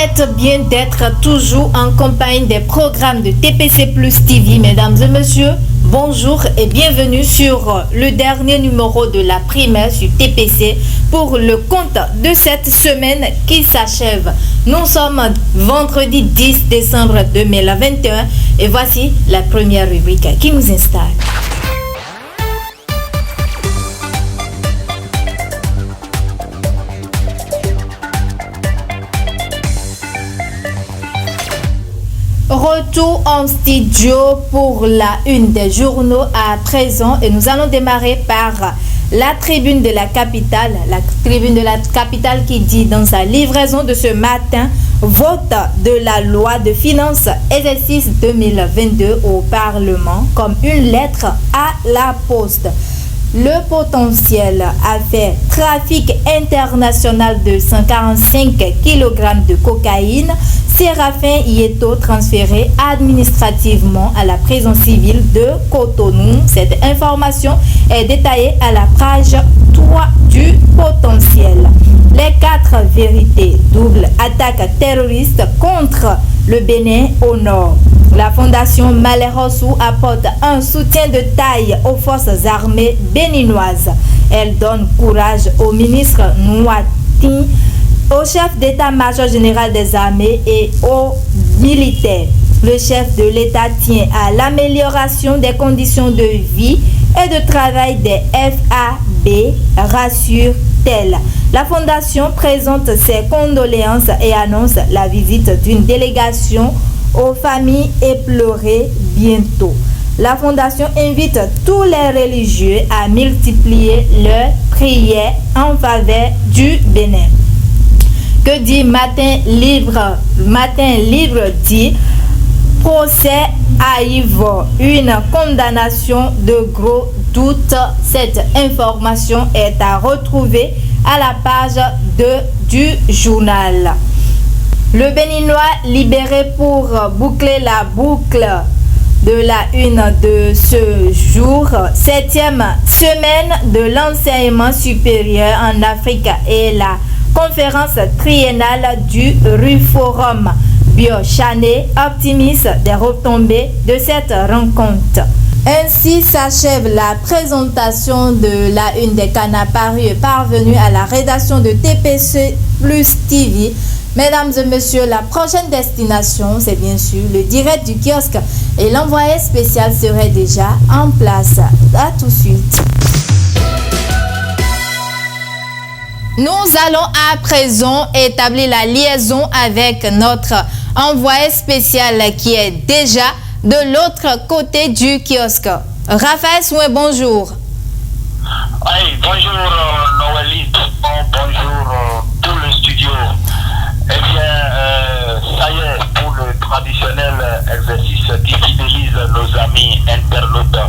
faites bien d'être toujours en compagnie des programmes de TPC Plus TV. Mesdames et messieurs, bonjour et bienvenue sur le dernier numéro de la primaire sur TPC pour le compte de cette semaine qui s'achève. Nous sommes vendredi 10 décembre 2021 et voici la première rubrique qui nous installe. Retour en studio pour la une des journaux à présent et nous allons démarrer par la tribune de la capitale. La tribune de la capitale qui dit dans sa livraison de ce matin: vote de la loi de finances exercice 2022 au Parlement comme une lettre à la poste. Le potentiel a fait trafic international de 145 kg de cocaïne. Séraphin Ieto transféré administrativement à la prison civile de Cotonou. Cette information est détaillée à la page 3 du potentiel. Les 4 vérités. Double attaque terroriste contre le Bénin au nord. La fondation Malherossou apporte un soutien de taille aux forces armées béninoises. Elle donne courage au ministre Nouati, au chef d'état-major général des armées et aux militaires. Le chef de l'État tient à l'amélioration des conditions de vie et de travail des FAB, rassure-t-elle. La fondation présente ses condoléances et annonce la visite d'une délégation aux familles éplorées bientôt. La fondation invite tous les religieux à multiplier leurs prières en faveur du Bénin. Que dit Matin Libre? Matin Libre dit: procès à Yves, une condamnation de gros doute. Cette information est à retrouver à la page 2 du journal. Le Béninois libéré pour boucler la boucle de la une de ce jour. 7e semaine de l'enseignement supérieur en Afrique et la conférence triennale du RUFORUM. Bio-Chané, optimiste des retombées de cette rencontre. Ainsi s'achève la présentation de la une des canards parus et parvenus à la rédaction de TPC Plus TV. Mesdames et messieurs, la prochaine destination, c'est bien sûr le direct du kiosque et l'envoyé spécial serait déjà en place. À tout de suite. Nous allons à présent établir la liaison avec notre envoyé spécial qui est déjà de l'autre côté du kiosque. Raphaël Soué, bonjour. Oui, bonjour Noélie, bonjour tout le studio. Eh bien, ça y est, pour le traditionnel exercice qui fidélise nos amis internautes.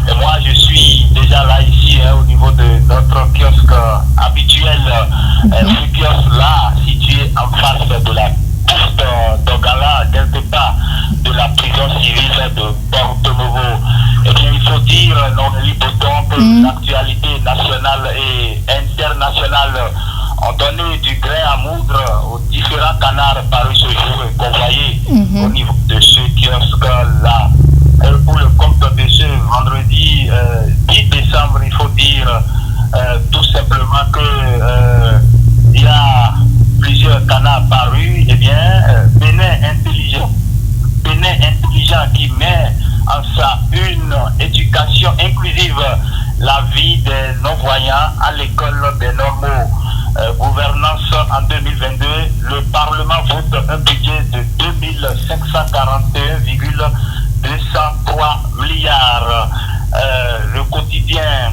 Et moi, je suis déjà là, ici, au niveau de notre kiosque habituel. Ce kiosque-là, situé en face de la poste d'Ogala, quelque part de la prison civile de Porto-Novo. Eh bien, il faut dire, Noélie Bouton, que l'actualité nationale et internationale ont donné du grain à moudre aux différents canards parus ce jour et convoyés au niveau de ce kiosque-là. Pour le compte de ce vendredi 10 décembre, il faut dire tout simplement que il y a plusieurs canards parus. Eh bien, Bénin intelligent qui met en ça une éducation inclusive, la vie des non-voyants à l'école des normaux. Gouvernance en 2022, le Parlement vote un budget de 2541,203 milliards. Le quotidien.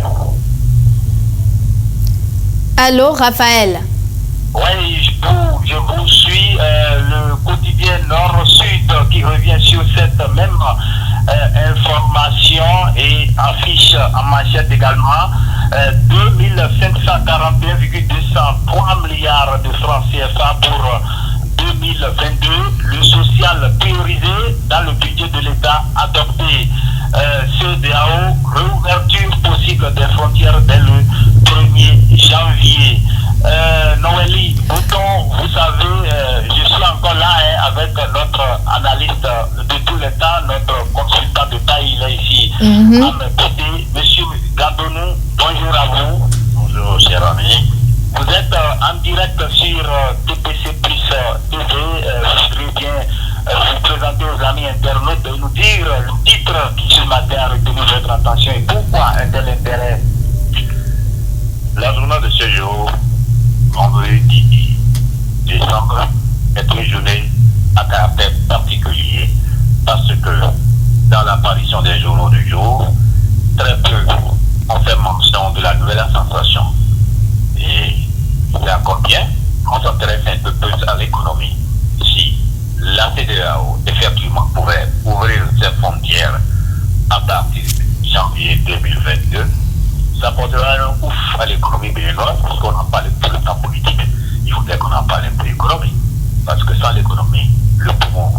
Allô, Raphaël? Oui, je vous suis. Le quotidien Nord-Sud qui revient sur cette même information et affiche en manchette également 2541,203 milliards de francs CFA pour 2022. Le social priorisé dans le budget de l'État adopté. CEDEAO, réouverture possible des frontières dès le 1er janvier. Noélie, Bouton, vous savez, je suis encore À mes côtés, Monsieur Gandonou, bonjour à vous. Bonjour, cher ami. Vous êtes en direct sur TPC Plus TV. Je voudrais bien vous présenter aux amis internautes et nous dire le titre qui ce matin a retenu votre attention et pourquoi un tel intérêt. La journée de ce jour, vendredi décembre, est une journée à caractère particulier parce que dans l'apparition des journaux du jour, très peu on fait mention de la nouvelle sensation. Et c'est encore bien qu'on s'intéresse un peu plus à l'économie. Si la CEDEAO, effectivement, pouvait ouvrir ses frontières à partir de janvier 2022, ça portera un ouf à l'économie béninoise, parce qu'on en parle tout le temps politique. Il faudrait qu'on en parle un peu économie. Parce que sans l'économie, le poumon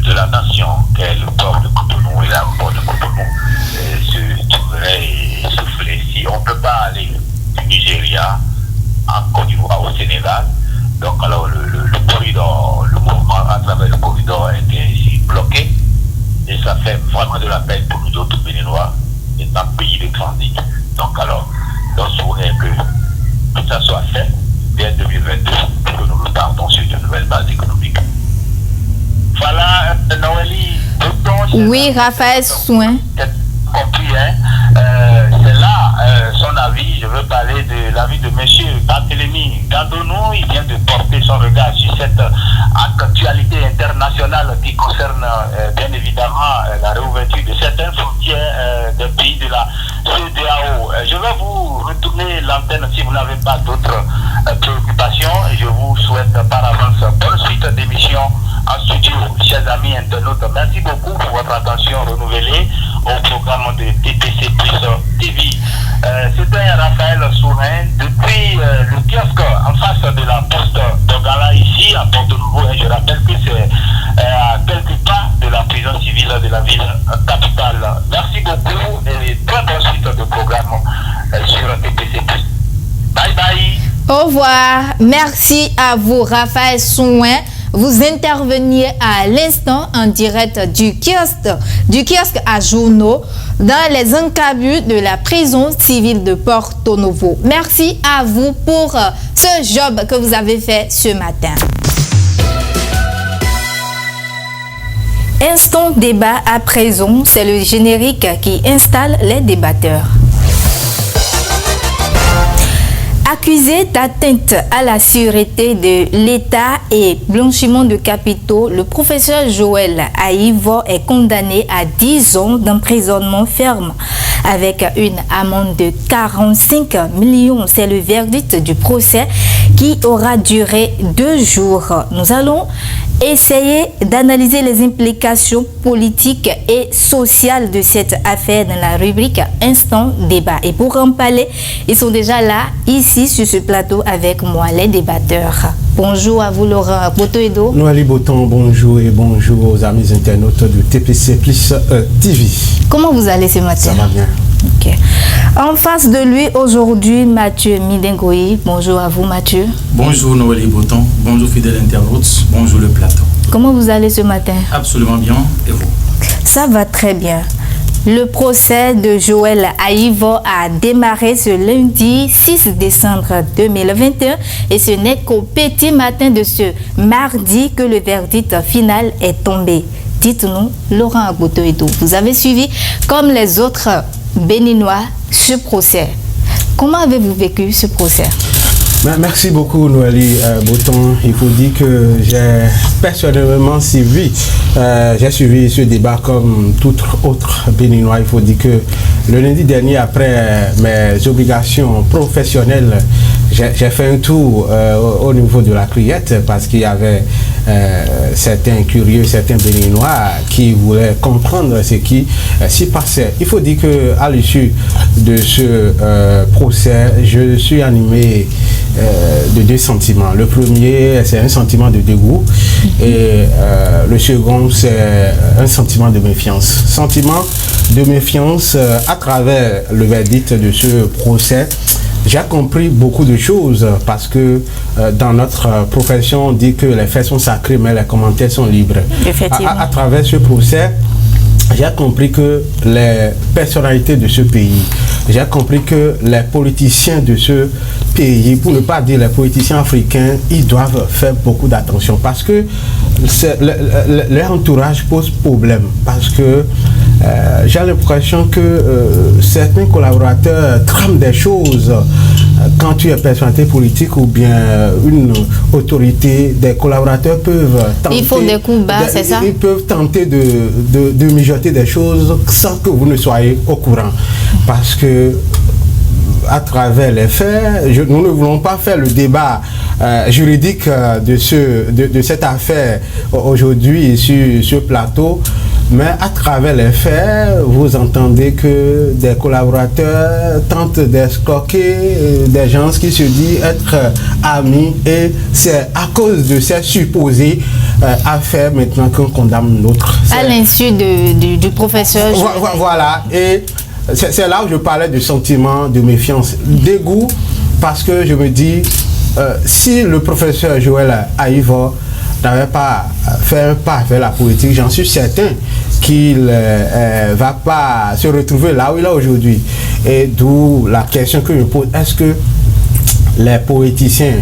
de la nation, qu'est le port de Cotonou et l'aéroport de Cotonou, se trouverait essoufflé. Si on ne peut pas aller du Nigeria en Côte d'Ivoire au Sénégal, donc alors le corridor, le mouvement à travers le corridor a été ici bloqué, et ça fait vraiment de la peine pour nous autres Béninois, étant pays de transit. Donc alors, on souhaite que ça soit fait dès 2022, pour que nous partons sur de nouvelles bases économiques. Voilà, Noélie. Oui, Raphaël Soin. Compris, hein? C'est là son avis. Je veux parler de l'avis de monsieur Barthélémy Gandonou. Il vient de porter son regard sur cette actualité internationale qui concerne bien évidemment la réouverture de certaines frontières des pays de la CEDEAO. Je vais vous retourner l'antenne si vous n'avez pas d'autres préoccupations et je vous souhaite par avance bonne suite d'émission en studio, chers amis internautes. Merci beaucoup pour votre attention renouvelée au programme de TPC Plus TV. C'était Raphaël Sourin depuis le kiosque en face de la poste d'Ogala ici à Porto-Nouveau. Et je rappelle que c'est à quelques pas de la prison civile de la ville capitale. Merci beaucoup et très bonne suite de programme sur TPC Plus. Bye bye. Au revoir. Merci à vous, Raphaël Souin. Vous interveniez à l'instant en direct du kiosque à journaux dans les encabus de la prison civile de Porto Novo. Merci à vous pour ce job que vous avez fait ce matin. Instant débat à présent, c'est le générique qui installe les débatteurs. Accusé d'atteinte à la sûreté de l'État et blanchiment de capitaux, le professeur Joël Aïvo est condamné à 10 ans d'emprisonnement ferme avec une amende de 45 millions. C'est le verdict du procès qui aura duré 2 jours. Nous allons essayer d'analyser les implications politiques et sociales de cette affaire dans la rubrique Instant Débat. Et pour en parler, ils sont déjà là, ici, sur ce plateau, avec moi, les débatteurs. Bonjour à vous, Laurent Botoedo. Noélie Boton, bonjour et bonjour aux amis internautes de TPC Plus TV. Comment vous allez ce matin? Ça va bien. Ok. En face de lui, aujourd'hui, Mathieu Midengoï. Bonjour à vous, Mathieu. Bonjour Noélie Boton, bonjour fidèles internautes, bonjour le plateau. Comment vous allez ce matin? Absolument bien, et vous? Ça va très bien. Le procès de Joël Aïvo a démarré ce lundi 6 décembre 2021 et ce n'est qu'au petit matin de ce mardi que le verdict final est tombé. Dites-nous, Laurent Agbotoedo, vous avez suivi comme les autres Béninois ce procès. Comment avez-vous vécu ce procès? Merci beaucoup Noélie Boton. Il faut dire que j'ai personnellement suivi ce débat comme tout autre Béninois. Il faut dire que le lundi dernier, après mes obligations professionnelles, j'ai fait un tour au niveau de la Criette parce qu'il y avait certains curieux, certains Béninois qui voulaient comprendre ce qui s'y passait. Il faut dire qu'à l'issue de ce procès, je suis animé de 2 sentiments. Le premier, c'est un sentiment de dégoût et le second, c'est un sentiment de méfiance. Sentiment de méfiance à travers le verdict de ce procès. J'ai compris beaucoup de choses parce que dans notre profession, on dit que les faits sont sacrés mais les commentaires sont libres. À travers ce procès, j'ai compris que les personnalités de ce pays, j'ai compris que les politiciens de ce pays, pour ne pas dire les politiciens africains, ils doivent faire beaucoup d'attention parce que leur entourage pose problème. Parce que j'ai l'impression que certains collaborateurs trament des choses. Quand tu es personnalité politique ou bien une autorité, des collaborateurs peuvent tenter... Ils font des coups bas, c'est ça? Ils peuvent tenter de mijoter des choses sans que vous ne soyez au courant. Parce que à travers les faits, nous ne voulons pas faire le débat juridique de cette affaire aujourd'hui sur ce plateau, mais à travers les faits, vous entendez que des collaborateurs tentent d'escroquer des gens qui se disent être amis, et c'est à cause de ces supposés affaires maintenant qu'on condamne l'autre. À l'insu du professeur. Voilà, et c'est là où je parlais de sentiment de méfiance, dégoût, parce que je me dis, si le professeur Joël Aïvo n'avait pas fait un pas vers la politique, j'en suis certain qu'il ne va pas se retrouver là où il est aujourd'hui. Et d'où la question que je me pose, est-ce que les politiciens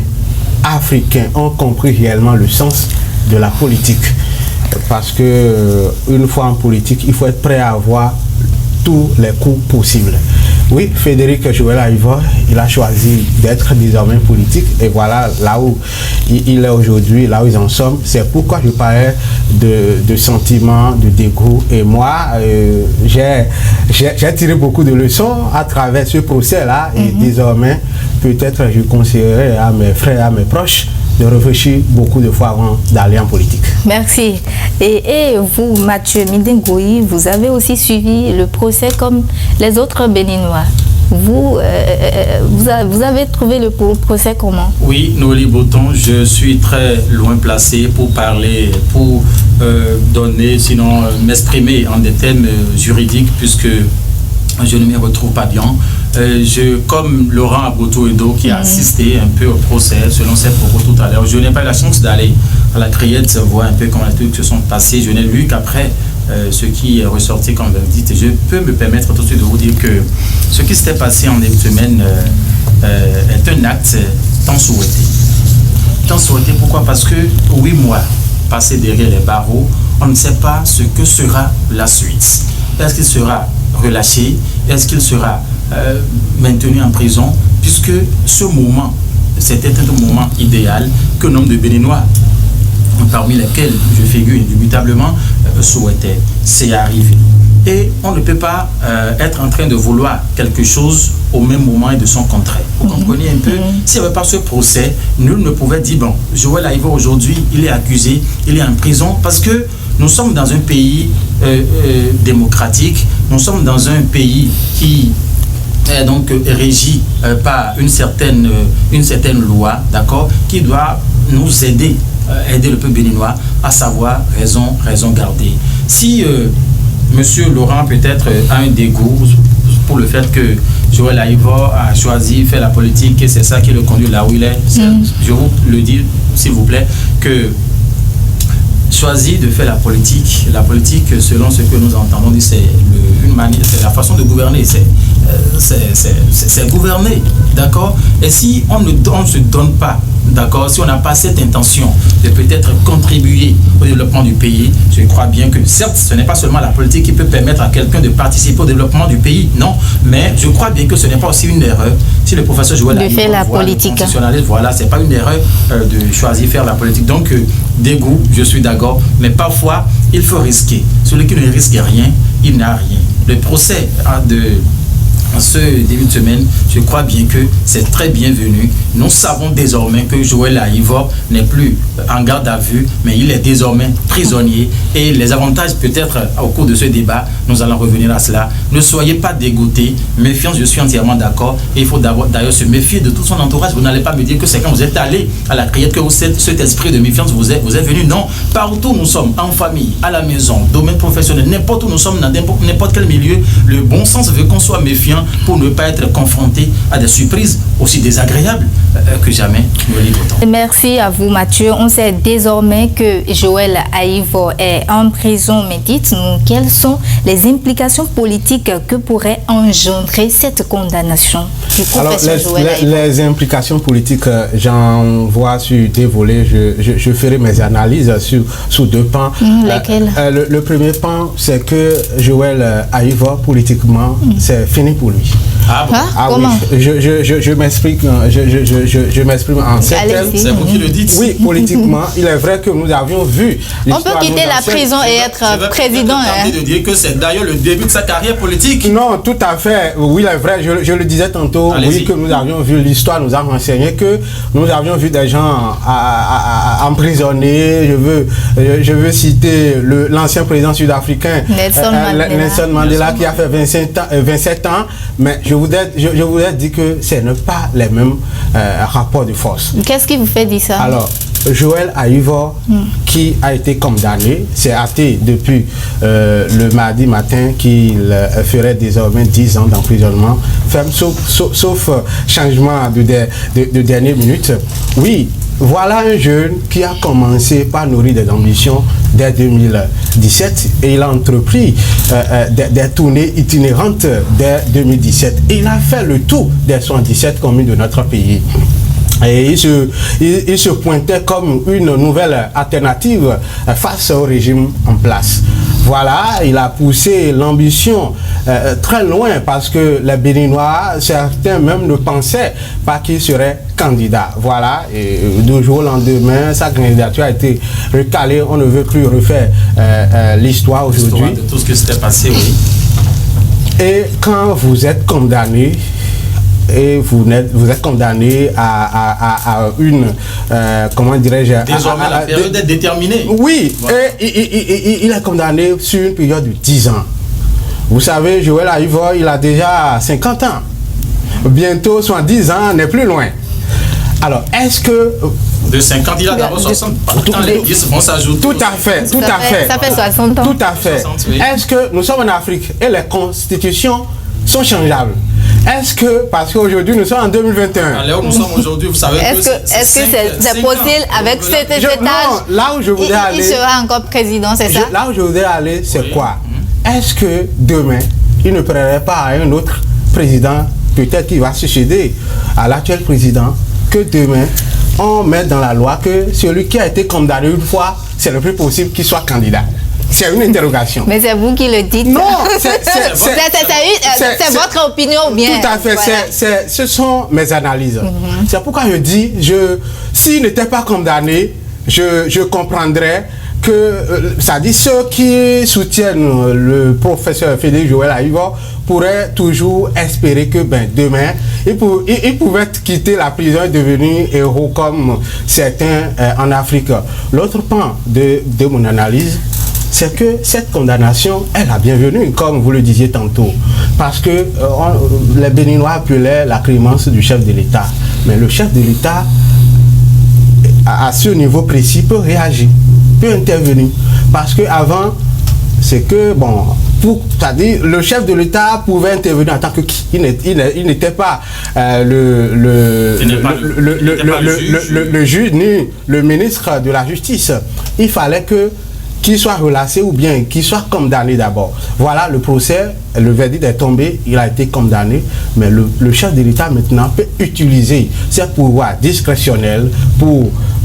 africains ont compris réellement le sens de la politique? Parce que une fois en politique, il faut être prêt à avoir tous les coups possibles. Oui, Frédéric Joël Aïvo, il a choisi d'être désormais politique, et voilà là où il est aujourd'hui, là où ils en sont. C'est pourquoi je parlais de sentiments, de dégoût. Et moi, j'ai tiré beaucoup de leçons à travers ce procès-là, et désormais, peut-être je conseillerais à mes frères, à mes proches, de réfléchir beaucoup de fois avant d'aller en politique. Merci. Et vous, Mathieu Midingoui, vous avez aussi suivi le procès comme les autres Béninois. Vous avez trouvé le procès comment? Oui, Noélie Boton, je suis très loin placé pour parler, pour donner, sinon m'exprimer en des thèmes juridiques, puisque je ne m'y retrouve pas bien. Comme Laurent Aboto-Edo qui a assisté un peu au procès, selon ses propos tout à l'heure, je n'ai pas eu la chance d'aller à la criette voir un peu comment les trucs se sont passés. Je n'ai lu qu'après ce qui est ressorti comme verdict. Je peux me permettre tout de suite de vous dire que ce qui s'était passé en début de semaine est un acte tant souhaité. Tant souhaité, pourquoi? Parce que 8 mois passés derrière les barreaux, on ne sait pas ce que sera la suite. Est-ce qu'il sera relâché? Est-ce qu'il sera maintenu en prison? Puisque ce moment, c'était un moment idéal que nombre de Béninois, parmi lesquels je figure indubitablement, souhaitaient. C'est arrivé. Et on ne peut pas être en train de vouloir quelque chose au même moment et de son contraire. Vous comprenez un peu? S'il n'y avait pas ce procès, nul ne pouvait dire, bon, Joël Aïvo aujourd'hui, il est accusé, il est en prison, parce que nous sommes dans un pays démocratique, nous sommes dans un pays qui est donc régi par une certaine loi, d'accord, qui doit nous aider, aider le peuple béninois à savoir raison garder. Si Monsieur Laurent peut-être a un dégoût pour le fait que Joël Aïvo a choisi faire la politique et c'est ça qui le conduit là où il est, je vous le dis s'il vous plaît, que choisi de faire la politique selon ce que nous entendons, c'est une manière, c'est la façon de gouverner, c'est gouverner, d'accord. Et si on ne se donne pas, d'accord, si on n'a pas cette intention de peut-être contribuer au développement du pays, je crois bien que certes, ce n'est pas seulement la politique qui peut permettre à quelqu'un de participer au développement du pays, non, mais je crois bien que ce n'est pas aussi une erreur. Si le professeur Joël Aïvo fait la politique, voilà, c'est pas une erreur de choisir faire la politique. Donc dégoût, je suis d'accord, mais parfois il faut risquer. Celui qui ne risque rien, il n'a rien. Le procès en ce début de semaine, je crois bien que c'est très bienvenu. Nous savons désormais que Joël Aïvo n'est plus en garde à vue, mais il est désormais prisonnier. Et les avantages, peut-être au cours de ce débat, nous allons revenir à cela. Ne soyez pas dégoûtés. Méfiance, je suis entièrement d'accord. Et il faut d'ailleurs se méfier de tout son entourage. Vous n'allez pas me dire que c'est quand vous êtes allé à la criette que cet esprit de méfiance vous est venu. Non, partout où nous sommes, en famille, à la maison, domaine professionnel, n'importe où nous sommes, dans n'importe quel milieu, le bon sens veut qu'on soit méfiant Abidjan pour ne pas être confronté à des surprises aussi désagréables que jamais. Merci à vous, Mathieu. On sait désormais que Joël Aïvo est en prison, mais dites-nous quelles sont les implications politiques que pourrait engendrer cette condamnation du professeur Joël Aïvo. Les implications politiques, j'en vois sur deux volets. Je ferai mes analyses sur deux pans. Lesquels? Le premier pan, c'est que Joël Aïvo, politiquement, c'est fini pour lui. Ah bon? Comment? Oui. Je m'explique, je m'exprime en ces termes. C'est vous qui le dites. Oui, politiquement, il est vrai que nous avions vu. On peut quitter la prison et être président. De dire que c'est d'ailleurs le début de sa carrière politique. Non, tout à fait. Oui, il est vrai. Je le disais tantôt. Oui, que nous avions vu, l'histoire nous a renseigné que nous avions vu des gens emprisonnés. Je veux citer l'ancien président sud-africain Nelson Mandela qui a fait 27 ans. Mais je voudrais dire que ce n'est pas les mêmes rapports de force. Qu'est-ce qui vous fait dire ça? Alors, Joël Aïvo, qui a été condamné, c'est acté depuis le mardi matin qu'il ferait désormais 10 ans d'emprisonnement, ferme, sauf changement de dernière minute. Oui, voilà un jeune qui a commencé par nourrir des ambitions dès 2017 et il a entrepris des tournées itinérantes dès 2017 et il a fait le tour des 77 communes de notre pays. Et il se pointait comme une nouvelle alternative face au régime en place. Voilà, il a poussé l'ambition très loin parce que les Béninois, certains même ne pensaient pas qu'il serait candidat. Voilà, et du jour au lendemain, sa candidature a été recalée. On ne veut plus refaire l'histoire aujourd'hui. De tout ce qui s'était passé, oui. Et quand vous êtes condamné, et vous êtes condamné à une, comment dirais-je... Désormais, la période est déterminée. Oui, voilà. Et il est condamné sur une période de 10 ans. Vous savez, Joël Aïvo, il a déjà 50 ans. Bientôt, 70 ans, n'est plus loin. Alors, est-ce que... De 50, il a d'abord 60. Quand les 10 vont s'ajouter. Tout à fait, tout à fait. Ça fait 60 ans. Tout à fait. 60, oui. Est-ce que nous sommes en Afrique et les constitutions sont changeables? Est-ce que, parce qu'aujourd'hui nous sommes en 2021. À l'heure où nous sommes aujourd'hui, vous savez est-ce que c'est possible avec cet âge? Non, là où je voudrais aller. Il sera encore président, c'est ça? Là où je voudrais aller, c'est quoi? Est-ce que demain, il ne prendrait pas à un autre président, peut-être qu'il va succéder à l'actuel président, que demain, on met dans la loi que celui qui a été condamné une fois, c'est le plus possible qu'il soit candidat? C'est une interrogation. Mais c'est vous qui le dites. Non, c'est votre opinion bien. Tout à fait, voilà. Ce sont mes analyses. C'est pourquoi je dis, s'il n'était pas condamné, je comprendrais que, ça dit, ceux qui soutiennent le professeur Frédéric Joël Aïvo pourraient toujours espérer que demain, il pouvait quitter la prison et devenir héros comme certains en Afrique. L'autre pan de mon analyse, c'est que cette condamnation est la bienvenue, comme vous le disiez tantôt. Parce que les Béninois appelaient la clémence du chef de l'État. Mais le chef de l'État, à ce niveau précis, peut réagir, peut intervenir. Parce qu'avant, c'est que, c'est-à-dire, le chef de l'État pouvait intervenir en tant que qui? Il n'était pas le juge ni le ministre de la Justice. Il fallait qu'il soit relâché ou bien qu'il soit condamné d'abord. Voilà, le procès, le verdict est tombé, il a été condamné, mais le chef de l'État maintenant peut utiliser ses pouvoirs discrétionnels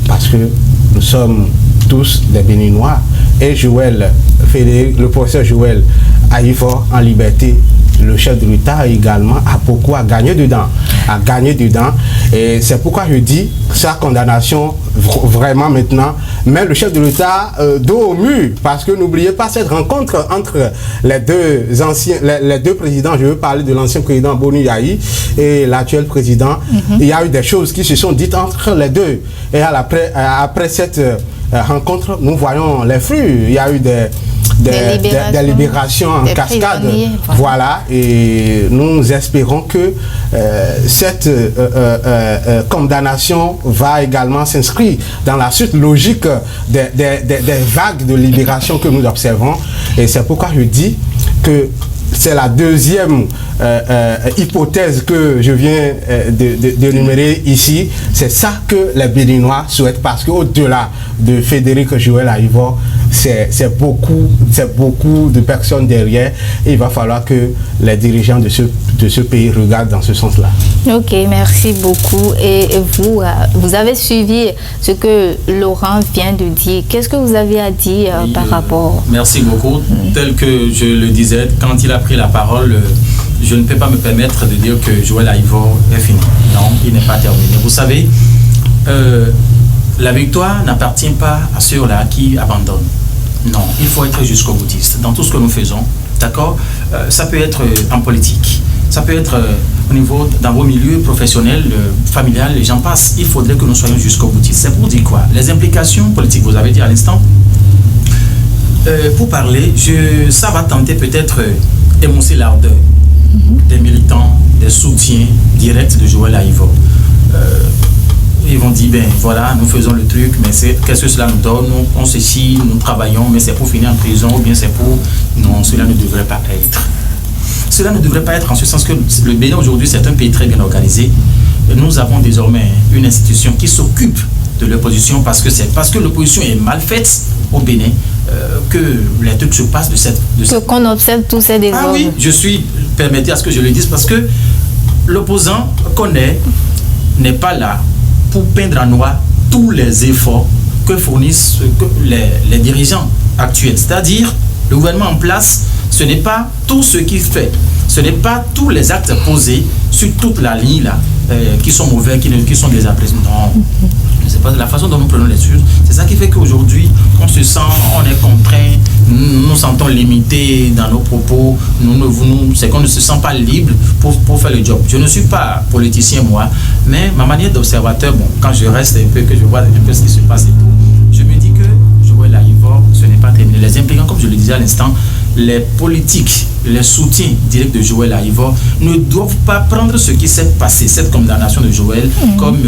parce que nous sommes tous des Béninois et le professeur Joël Aïvo en liberté, le chef de l'État également a beaucoup à gagner dedans. Et c'est pourquoi je dis sa condamnation vraiment maintenant, mais le chef de l'État dos au mur, parce que n'oubliez pas cette rencontre entre les deux présidents. Je veux parler de l'ancien président Boni Yahi et l'actuel président. Il y a eu des choses qui se sont dites entre les deux. Et après cette rencontre, nous voyons les fruits. Il y a eu des libérations en cascade. Voilà, et nous espérons que cette condamnation va également s'inscrire dans la suite logique des vagues de libération que nous observons. Et c'est pourquoi je dis que c'est la deuxième hypothèse que je viens d'énumérer ici. C'est ça que les Béninois souhaitent, parce qu'au-delà de Frédéric Joël Aïvor, c'est beaucoup de personnes derrière, et il va falloir que les dirigeants de ce pays regardent dans ce sens-là. Ok, merci beaucoup. Et vous avez suivi ce que Laurent vient de dire. Qu'est-ce que vous avez à dire par rapport? Merci beaucoup. Tel que je le disais, quand il a pris la parole, je ne peux pas me permettre de dire que Joël Aïvor est fini. Non, il n'est pas terminé. Vous savez, la victoire n'appartient pas à ceux-là qui abandonnent. Non, il faut être jusqu'au boutiste dans tout ce que nous faisons. D'accord? Ça peut être en politique, ça peut être au niveau, dans vos milieux professionnels, familiales, les gens passent. Il faudrait que nous soyons jusqu'au boutiste. C'est pour dire quoi? Les implications politiques, vous avez dit à l'instant. Pour parler, ça va tenter peut-être émousser l'ardeur des militants, des soutiens directs de Joël Aïvor. Ils vont dire, ben voilà, nous faisons le truc, mais qu'est-ce que cela nous donne? On se chie, nous travaillons, mais c'est pour finir en prison, ou bien c'est pour... Non, cela ne devrait pas être. Cela ne devrait pas être en ce sens que le Bénin aujourd'hui, c'est un pays très bien organisé. Nous avons désormais une institution qui s'occupe de l'opposition, parce que l'opposition est mal faite au Bénin, que les trucs se passent de cette... Qu'on observe tous ces désordres. Ah oui, permettez à ce que je le dise, parce que l'opposant n'est pas là pour peindre en noir tous les efforts que fournissent les dirigeants actuels. C'est-à-dire, le gouvernement en place, ce n'est pas tout ce qu'il fait, ce n'est pas tous les actes posés sur toute la ligne là, qui sont mauvais, qui sont désappréciés. Non, c'est pas de la façon dont nous prenons les choses. C'est ça qui fait qu'aujourd'hui, on se sent, on est contraint, nous nous sentons limités dans nos propos, c'est qu'on ne se sent pas libre pour faire le job. Je ne suis pas politicien moi, mais ma manière d'observateur, bon, quand je reste un peu, que je vois un peu ce qui se passe et tout, je me dis que Joël Aïvor, ce n'est pas terminé. Les impliquants, comme je le disais à l'instant, les politiques, les soutiens directs de Joël Aïvor ne doivent pas prendre ce qui s'est passé, cette condamnation de Joël, comme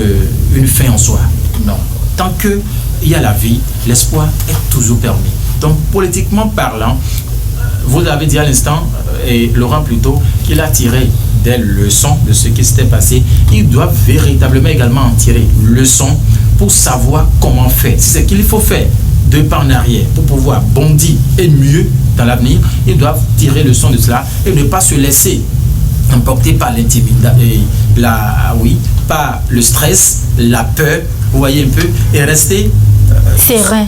une fin en soi. Non. Tant qu'il y a la vie, l'espoir est toujours permis. Donc, politiquement parlant, vous l'avez dit à l'instant, et Laurent plutôt, qu'il a tiré des leçons de ce qui s'était passé. Ils doivent véritablement également en tirer leçons pour savoir comment faire. C'est ce qu'il faut faire. 2 pas en arrière pour pouvoir bondir et mieux dans l'avenir. Ils doivent tirer leçon de cela et ne pas se laisser emporter par l'intimidation, par le stress, la peur, vous voyez un peu, et rester serein.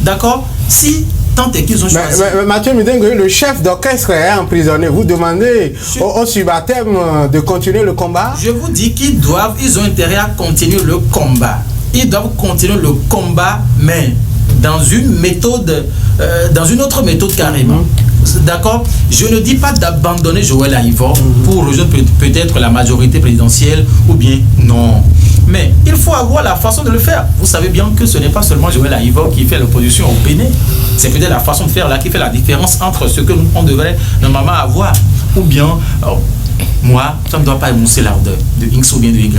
D'accord? Si tant est qu'ils ont choisi. Mathieu Mudengue, le chef d'orchestre est emprisonné. Vous demandez aux subalternes de continuer le combat? Je vous dis ils ont intérêt à continuer le combat. Ils doivent continuer le combat, mais dans une méthode, dans une autre méthode carrément. D'accord? Je ne dis pas d'abandonner Joël Aïvor pour rejoindre peut-être la majorité présidentielle ou bien non. Mais il faut avoir la façon de le faire. Vous savez bien que ce n'est pas seulement Joël Aïvor qui fait l'opposition au Bénin. C'est peut-être la façon de faire là qui fait la différence entre ce que on devrait normalement avoir. Ou bien, moi, ça ne doit pas émousser l'ardeur de X ou bien de Y,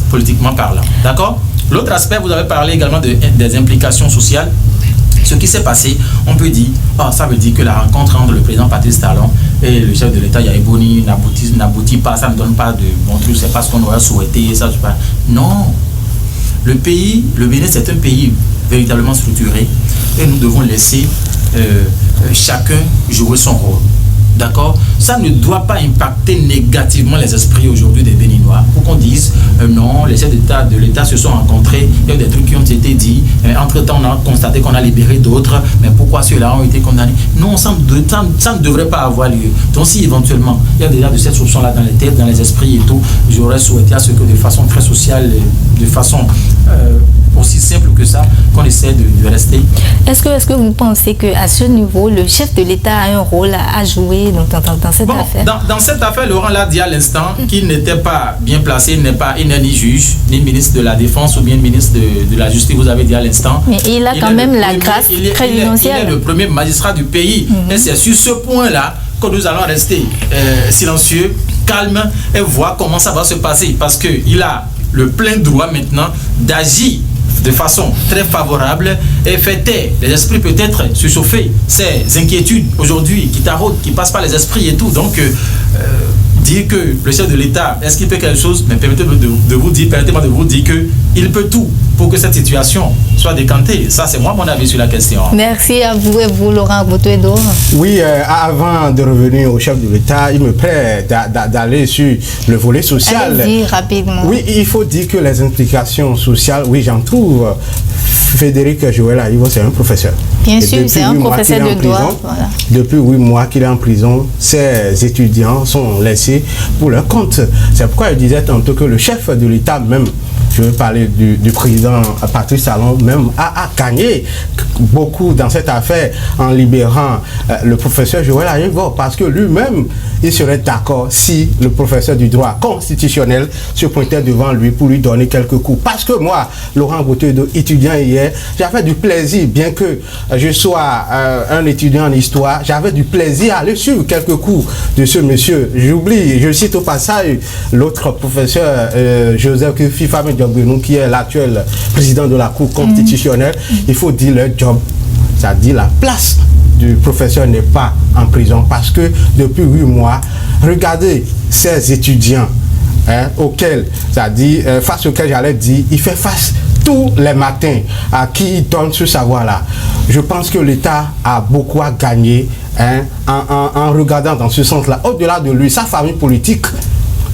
politiquement parlant. D'accord? L'autre aspect, vous avez parlé également des implications sociales. Ce qui s'est passé, on peut dire, ça veut dire que la rencontre entre le président Patrice Talon et le chef de l'État Yaya Boni n'aboutit pas, ça ne donne pas de bon truc, c'est pas ce qu'on aurait souhaité, ça c'est pas. Non. Le Bénin, c'est un pays véritablement structuré et nous devons laisser chacun jouer son rôle. D'accord? Ça ne doit pas impacter négativement les esprits aujourd'hui des Béninois. Pour qu'on dise, non, les chefs de l'État se sont rencontrés, il y a des trucs qui ont été dits, entre-temps on a constaté qu'on a libéré d'autres, mais pourquoi ceux-là ont été condamnés? Non, ça ne devrait pas avoir lieu. Donc si éventuellement, il y a déjà de cette soupçon-là dans les têtes, dans les esprits et tout, j'aurais souhaité à ce que de façon très sociale, de façon aussi simple que ça, qu'on essaie de rester. Est-ce que vous pensez qu'à ce niveau, le chef de l'État a un rôle à jouer dans cette affaire? Dans cette affaire, Laurent l'a dit à l'instant qu'il n'était pas bien placé, il n'est ni juge, ni ministre de la Défense ou bien ministre de la Justice, vous avez dit à l'instant. Mais il a quand même la grâce présidentielle. Il est le premier magistrat du pays. Et c'est sur ce point-là que nous allons rester silencieux, calme et voir comment ça va se passer. Parce qu'il a le plein droit maintenant d'agir de façon très favorable et fait taire les esprits peut-être surchauffés, ces inquiétudes aujourd'hui qui taraudent, qui passent par les esprits et tout. Donc, dire que le chef de l'État, est-ce qu'il peut quelque chose? Mais permettez-moi de vous dire qu'il peut tout pour que cette situation soit décantée. Ça, c'est moi mon avis sur la question. Merci à vous et vous, Laurent Agboto-Eddo. Oui, avant de revenir au chef de l'État, il me plaît d'aller sur le volet social. Allez-y, rapidement. Oui, il faut dire que les implications sociales, oui, j'en trouve. Frédéric Joël Aïvo, c'est un professeur. Bien sûr, c'est un professeur de droit. Voilà. Depuis 8 mois qu'il est en prison, ses étudiants sont laissés pour leur compte. C'est pourquoi il disait tantôt que le chef de l'État même, je veux parler du président Patrice Talon, même a gagné beaucoup dans cette affaire en libérant le professeur Joël Aïvo, parce que lui-même, il serait d'accord si le professeur du droit constitutionnel se pointait devant lui pour lui donner quelques coups. Parce que moi, Laurent Agboto-Eddo, étudiant hier, j'avais du plaisir, bien que je sois un étudiant en histoire, j'avais du plaisir à aller suivre quelques coups de ce monsieur. J'oublie, je cite au passage l'autre professeur Joseph Fifame Diogbenou, qui est l'actuel président de la Cour constitutionnelle. Il faut dire leur job, c'est-à-dire la place du professeur n'est pas en prison, parce que depuis 8 mois, regardez ces étudiants auxquels, c'est-à-dire face auxquels j'allais dire, il fait face tous les matins à qui il donne ce savoir-là. Je pense que l'État a beaucoup à gagner en regardant dans ce sens-là. Au-delà de lui, sa famille politique,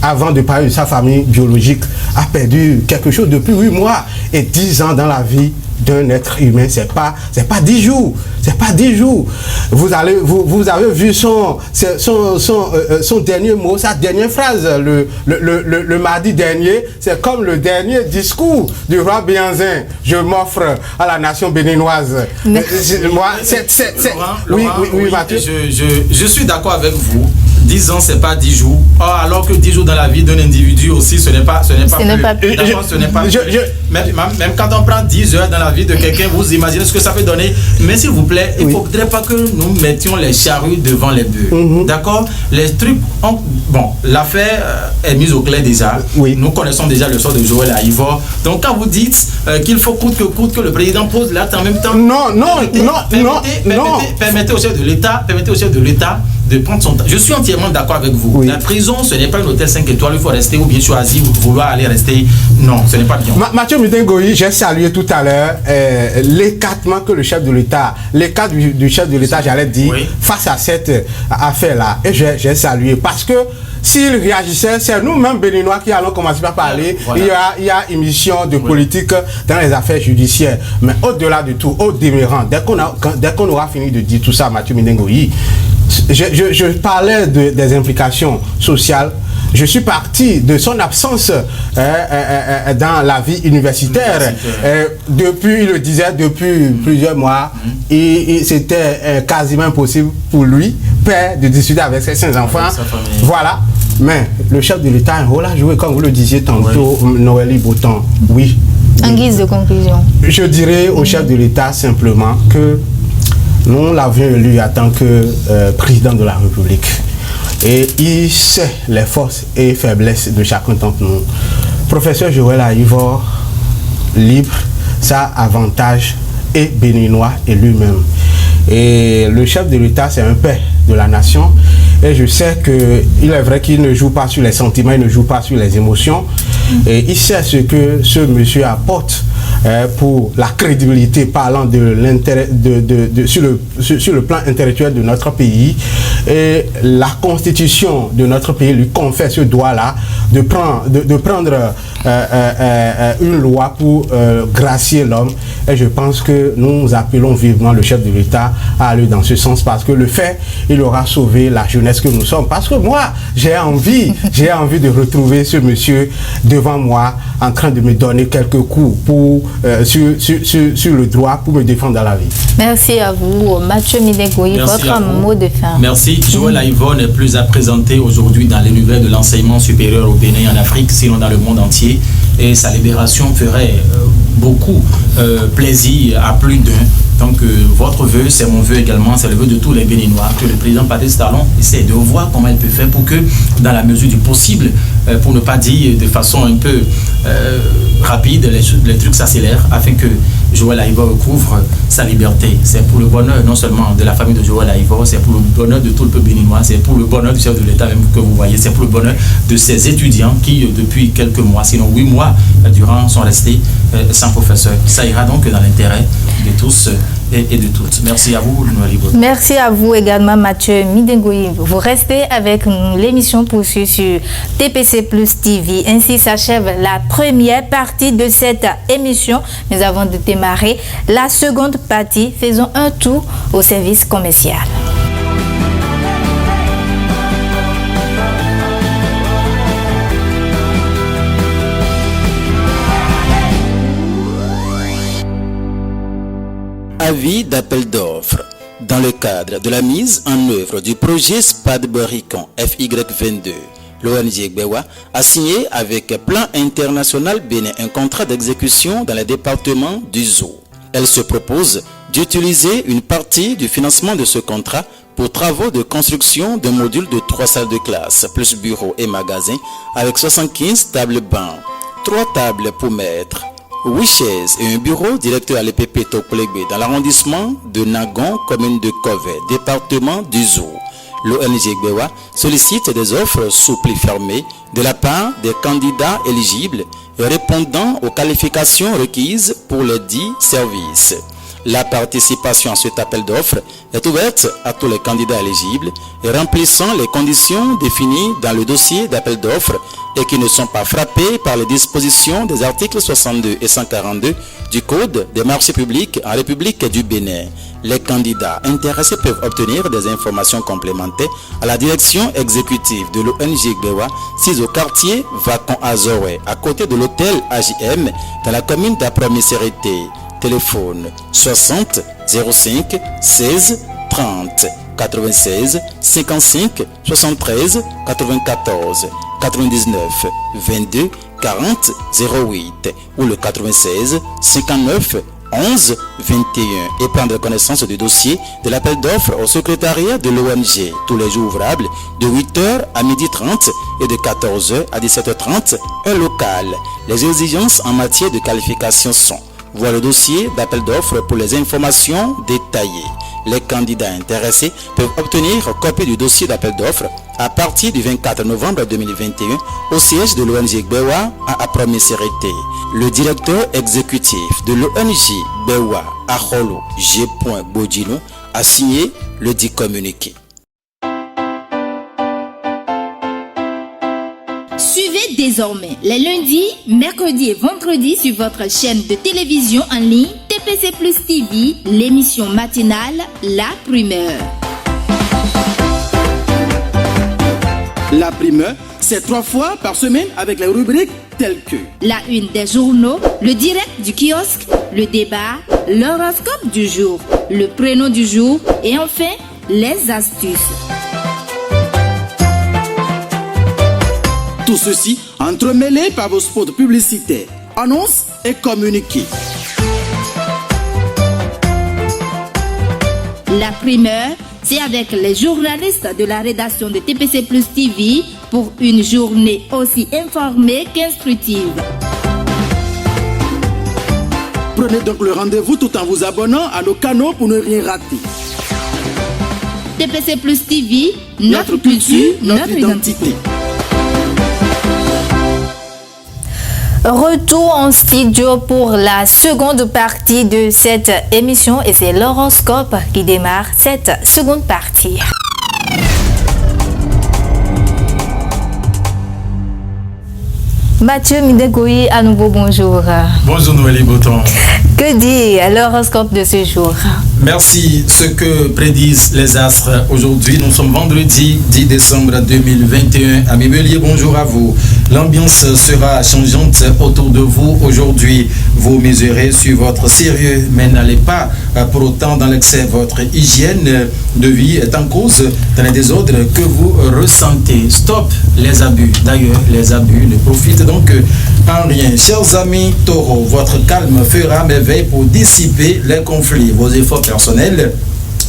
avant de parler de sa famille biologique, a perdu quelque chose depuis 8 mois et 10 ans dans la vie d'un être humain. C'est pas 10 jours. C'est pas 10 jours. Vous avez vu son dernier mot, sa dernière phrase, le mardi dernier. C'est comme le dernier discours du roi Bianzin. Je m'offre à la nation béninoise. Moi, oui, Mathieu. Je suis d'accord avec vous. 10 ans, c'est pas 10 jours. Oh, alors que 10 jours dans la vie d'un individu aussi, ce n'est pas plus. Même quand on prend 10 heures dans la vie de quelqu'un, vous imaginez ce que ça peut donner. Mais s'il vous plaît, il ne faudrait pas que nous mettions les charrues devant les bœufs. D'accord? Les trucs, l'affaire est mise au clair déjà. Oui. Nous connaissons déjà le sort de Joël Aïvo. Donc quand vous dites qu'il faut coûte que le président pose l'acte en même temps. Permettez au chef de l'État de prendre son temps. Je suis entièrement d'accord avec vous. Oui. La prison, ce n'est pas un hôtel 5 étoiles, il faut rester ou bien choisir, vouloir aller rester. Non, ce n'est pas bien. Mathieu Midengoyi, j'ai salué tout à l'heure l'écartement que le chef de l'État, l'écart du chef de l'État, j'allais dire, face à cette affaire-là. Et j'ai salué parce que s'il réagissait, c'est nous-mêmes Béninois qui allons commencer par parler. Voilà. Il y a émission de politique dans les affaires judiciaires. Mais au-delà de tout, au demeurant, dès qu'on aura fini de dire tout ça, Mathieu Midengoyi, je parlais des implications sociales. Je suis parti de son absence dans la vie universitaire. Depuis, il le disait, depuis plusieurs mois, et c'était quasiment impossible pour lui, père, de discuter avec ses 5 enfants. Voilà. Mais le chef de l'État a un rôle à jouer, comme vous le disiez tantôt, Noélie Boton. Oui. En guise de conclusion. Je dirais au chef de l'État simplement que nous l'avions élu en tant que président de la République. Et il sait les forces et faiblesses de chacun d'entre nous. Professeur Joël Aïvo, libre, ça avantage et béninois et lui-même. Et le chef de l'État, c'est un père de la nation. Et je sais qu'il est vrai qu'il ne joue pas sur les sentiments, il ne joue pas sur les émotions. Et il sait ce que ce monsieur apporte pour la crédibilité, parlant de l'intérêt sur le plan intellectuel de notre pays. Et la constitution de notre pays lui confère ce droit-là de prendre une loi pour gracier l'homme. Et je pense que nous appelons vivement le chef de l'État à aller dans ce sens, parce que le fait, il aura sauvé la jeunesse que nous sommes. Parce que moi, j'ai envie de retrouver ce monsieur devant moi en train de me donner quelques coups pour, sur le droit pour me défendre dans la vie. Merci à vous, Mathieu Midengoyi. Votre mot de fin. Merci. Joël Aïvo n'est plus à présenter aujourd'hui dans l'univers de l'enseignement supérieur au Bénin, en Afrique, sinon dans le monde entier. Et sa libération ferait beaucoup plaisir à plus d'un. Donc votre vœu, c'est mon vœu également, c'est le vœu de tous les Béninois, que le président Patrice Talon essaie de voir comment il peut faire pour que, dans la mesure du possible, pour ne pas dire de façon un peu rapide, les trucs s'accélèrent afin que Joël Aïvo recouvre sa liberté. C'est pour le bonheur non seulement de la famille de Joël Aïvo, c'est pour le bonheur de tout le peuple béninois, c'est pour le bonheur du chef de l'État même que vous voyez, c'est pour le bonheur de ces étudiants qui, depuis quelques mois, sinon 8 mois durant, sont restés sans professeur. Ça ira donc dans l'intérêt de tous et de toutes. Merci à vous, Noël Ibo. Merci à vous également, Mathieu Midengoui. Vous restez avec nous. L'émission poursuit sur TPC Plus TV. Ainsi s'achève la première partie de cette émission. Mais avant de démarrer la seconde partie, faisons un tour au service commercial. Avis d'appel d'offres. Dans le cadre de la mise en œuvre du projet SPAD Baricon FY22, l'ONG Gbewa a signé avec Plan International Bénin un contrat d'exécution dans le département du Zou. Elle se propose d'utiliser une partie du financement de ce contrat pour travaux de construction d'un module de 3 salles de classe, plus bureaux et magasins, avec 75 tables bancs, 3 tables pour maître, 8 chaises et un bureau directeur à l'EPP Toplegbe dans l'arrondissement de Nagon, commune de Kové, département du Zou. L'ONG Gbewa sollicite des offres souples et fermées de la part des candidats éligibles et répondant aux qualifications requises pour les 10 services. La participation à cet appel d'offres est ouverte à tous les candidats éligibles et remplissant les conditions définies dans le dossier d'appel d'offres et qui ne sont pas frappés par les dispositions des articles 62 et 142 du Code des marchés publics en République du Bénin. Les candidats intéressés peuvent obtenir des informations complémentaires à la direction exécutive de l'ONG Gbewa, 6 au quartier Vacon Azoré, à côté de l'hôtel AJM, dans la commune d'Apramisérité. Téléphone 60 05 16 30 96 55 73 94 99 22 40 08 ou le 96 59 11 21 et prendre connaissance du dossier de l'appel d'offres au secrétariat de l'ONG tous les jours ouvrables de 8h à 12h30 et de 14h à 17h30 un local. Les exigences en matière de qualification sont: voir le dossier d'appel d'offres pour les informations détaillées. Les candidats intéressés peuvent obtenir copie du dossier d'appel d'offres à partir du 24 novembre 2021 au siège de l'ONG Gbewa à Apromisérité. Le directeur exécutif de l'ONG Gbewa à Holo, G. Bodjino, a signé le dit communiqué. Suivez désormais les lundis, mercredis et vendredis sur votre chaîne de télévision en ligne TPC Plus TV, l'émission matinale La Primeur. La Primeur, c'est 3 fois par semaine avec les rubriques telles que la une des journaux, le direct du kiosque, le débat, l'horoscope du jour, le prénom du jour et enfin les astuces. Tout ceci entremêlé par vos spots publicitaires, annonces et communiqués. La Primeur, c'est avec les journalistes de la rédaction de TPC Plus TV pour une journée aussi informée qu'instructive. Prenez donc le rendez-vous tout en vous abonnant à nos canaux pour ne rien rater. TPC Plus TV, notre culture, notre identité. Retour en studio pour la seconde partie de cette émission et c'est l'horoscope qui démarre cette seconde partie. Mathieu Midengoui, à nouveau bonjour. Bonjour Noël Boton. Que dit l'horoscope de ce jour? Merci. Ce que prédisent les astres aujourd'hui, nous sommes vendredi 10 décembre 2021 à Mibelier. Bonjour à vous. L'ambiance sera changeante autour de vous aujourd'hui. Vous mesurez sur votre sérieux, mais n'allez pas pour autant dans l'excès. Votre hygiène de vie est en cause dans les désordres que vous ressentez. Stop les abus. D'ailleurs, les abus ne profitent donc en rien. Chers amis taureaux, votre calme fera merveille pour dissiper les conflits. Vos efforts personnels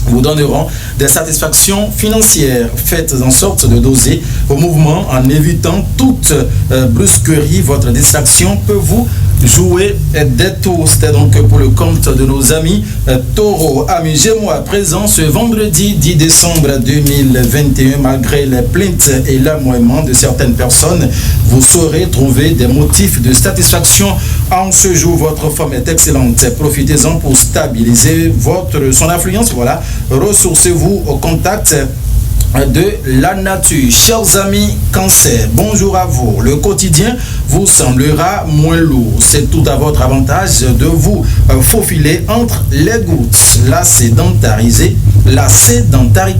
vous donneront des satisfactions financières. Faites en sorte de doser vos mouvements en évitant toute brusquerie. Votre distraction peut vous jouer des tours. C'était donc pour le compte de nos amis taureaux. Amusez-moi à présent ce vendredi 10 décembre 2021. Malgré les plaintes et l'amoiement de certaines personnes, vous saurez trouver des motifs de satisfaction en ce jour. Votre forme est excellente. Profitez-en pour stabiliser son influence. Voilà. Ressourcez-vous au contact de la nature. Chers amis Cancer, bonjour à vous. Le quotidien vous semblera moins lourd. C'est tout à votre avantage de vous faufiler entre les gouttes. La sédentarité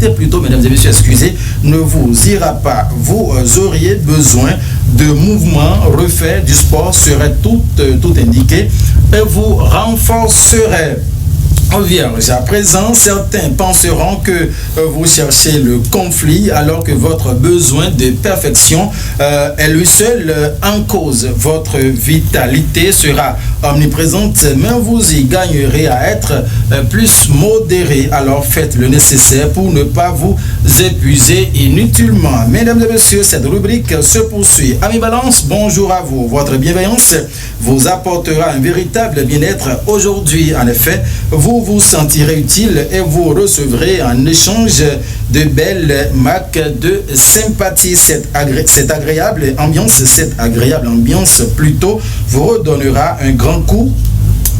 plutôt, mesdames et messieurs, excusez, ne vous ira pas. Vous auriez besoin de mouvements refaits, du sport serait tout indiqué et vous renforcerait. Vierge, à présent, certains penseront que vous cherchez le conflit alors que votre besoin de perfection est lui seul en cause. Votre vitalité sera omniprésente, mais vous y gagnerez à être plus modéré. Alors faites le nécessaire pour ne pas vous épuiser inutilement. Mesdames et messieurs, cette rubrique se poursuit. Amis Balance, bonjour à vous. Votre bienveillance vous apportera un véritable bien-être aujourd'hui. En effet, vous sentirez utile et vous recevrez en échange de belles marques de sympathie. Cette agréable ambiance plutôt vous redonnera un grand coup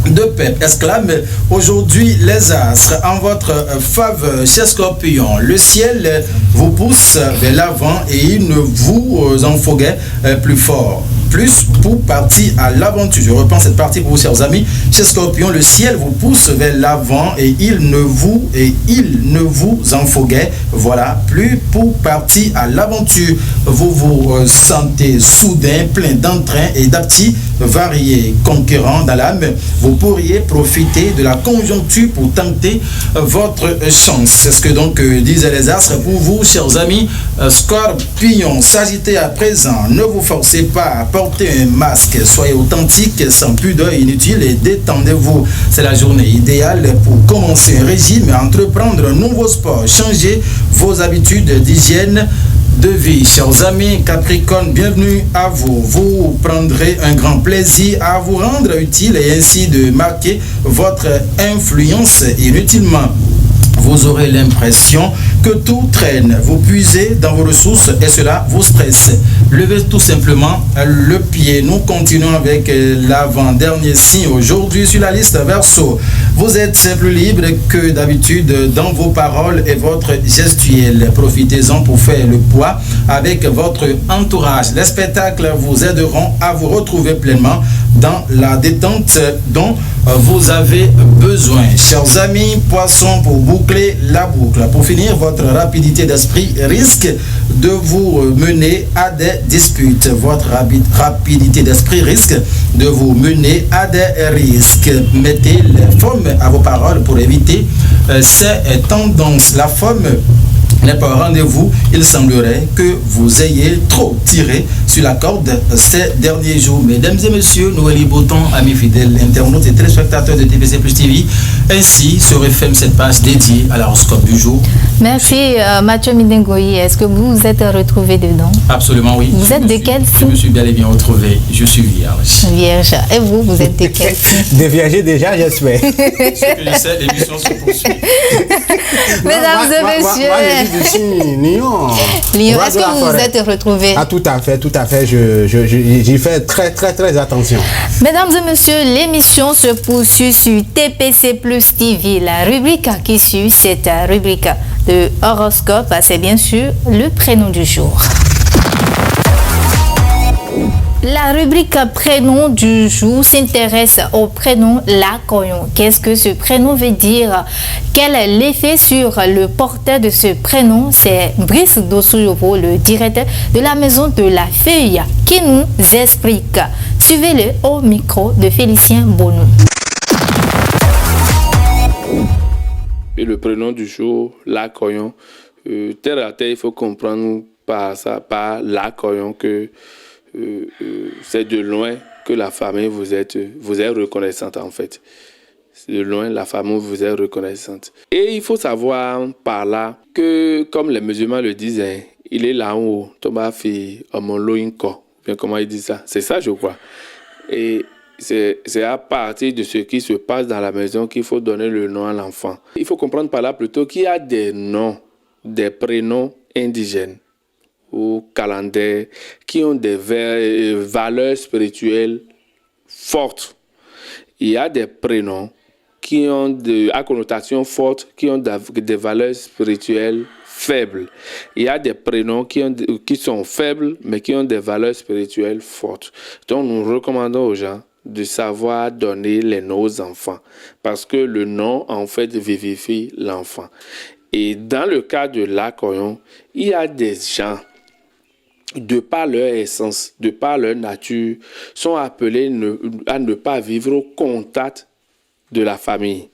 de paix. Exclame aujourd'hui les astres en votre faveur. Chers Scorpions, le ciel vous pousse vers l'avant et il ne vous en faut guère plus fort. Plus pour partir à l'aventure. Je reprends cette partie pour vous, chers amis. Chez Scorpion, le ciel vous pousse vers l'avant et il ne vous en faut guère. Voilà, plus pour partir à l'aventure. Vous vous sentez soudain, plein d'entrain et d'aptitudes variés. Conquérant dans l'âme, vous pourriez profiter de la conjoncture pour tenter votre chance. C'est ce que donc disaient les astres pour vous, chers amis Scorpion. Sagittaire à présent, ne vous forcez pas à porter un masque, soyez authentique, sans pudeur inutile et détendez-vous. C'est la journée idéale pour commencer un régime et entreprendre un nouveau sport. Changez vos habitudes d'hygiène de vie. Chers amis Capricorne, bienvenue à vous. Vous prendrez un grand plaisir à vous rendre utile et ainsi de marquer votre influence inutilement. Vous aurez l'impression que tout traîne. Vous puisez dans vos ressources et cela vous stresse. Levez tout simplement le pied. Nous continuons avec l'avant-dernier signe aujourd'hui sur la liste Verseau. Vous êtes plus libre que d'habitude dans vos paroles et votre gestuelle. Profitez-en pour faire le poids avec votre entourage. Les spectacles vous aideront à vous retrouver pleinement dans la détente dont vous avez besoin. Chers amis Poissons, pour boucler la boucle, pour finir, votre rapidité d'esprit risque de vous mener à des disputes. Votre rapidité d'esprit risque de vous mener à des risques. Mettez les formes à vos paroles pour éviter ces tendances. La forme n'est pas au rendez-vous. Il semblerait que vous ayez trop tiré sur la corde ces derniers jours. Mesdames et messieurs, Noélie Boton, amis fidèles, internautes et téléspectateurs de TPC Plus TV, ainsi se referme cette page dédiée à l'horoscope du jour. Merci Mathieu Mindengoyi. Est-ce que vous vous êtes retrouvé dedans? Absolument oui. Vous êtes de quel signe? Je me suis bel et bien retrouvé. Je suis vierge. Vierge. Et vous êtes de quel signe? Déviergé déjà, j'espère. Ce que je sais, l'émission se poursuit. Mesdames et messieurs. Je suis Lion. Lion, est-ce que vous vous êtes retrouvé? Ah, tout à fait. J'y fais très attention. Mesdames et messieurs, l'émission se poursuit sur TPC Plus TV. La rubrique qui suit, cette rubrique de horoscope, c'est bien sûr le prénom du jour. La rubrique prénom du jour s'intéresse au prénom Lakoyon. Qu'est-ce que ce prénom veut dire? Quel est l'effet sur le porteur de ce prénom? C'est Brice Dossouyopo, le directeur de la maison de la feuille, qui nous explique. Suivez-le au micro de Félicien Bonou. Et le prénom du jour, Lakoyon. Terre à terre, il faut comprendre par Lakoyon que c'est de loin que la famille vous est reconnaissante en fait. De loin, la famille vous est reconnaissante. Et il faut savoir par là que, comme les musulmans le disent, hein, il est là où Thomas fait Omoloinko. Bien, comment il dit ça? C'est ça, je crois. Et c'est à partir de ce qui se passe dans la maison qu'il faut donner le nom à l'enfant. Il faut comprendre par là plutôt qu'il y a des noms, des prénoms indigènes ou calendaires qui ont des valeurs spirituelles fortes. Il y a des prénoms qui ont à connotation forte, qui ont des valeurs spirituelles faibles. Il y a des prénoms qui sont faibles, mais qui ont des valeurs spirituelles fortes. Donc, nous recommandons aux gens de savoir donner les noms aux enfants, parce que le nom, en fait, vivifie l'enfant. Et dans le cas de l'akoyon, il y a des gens, de par leur essence, de par leur nature, sont appelés à ne pas vivre au contact de la famille.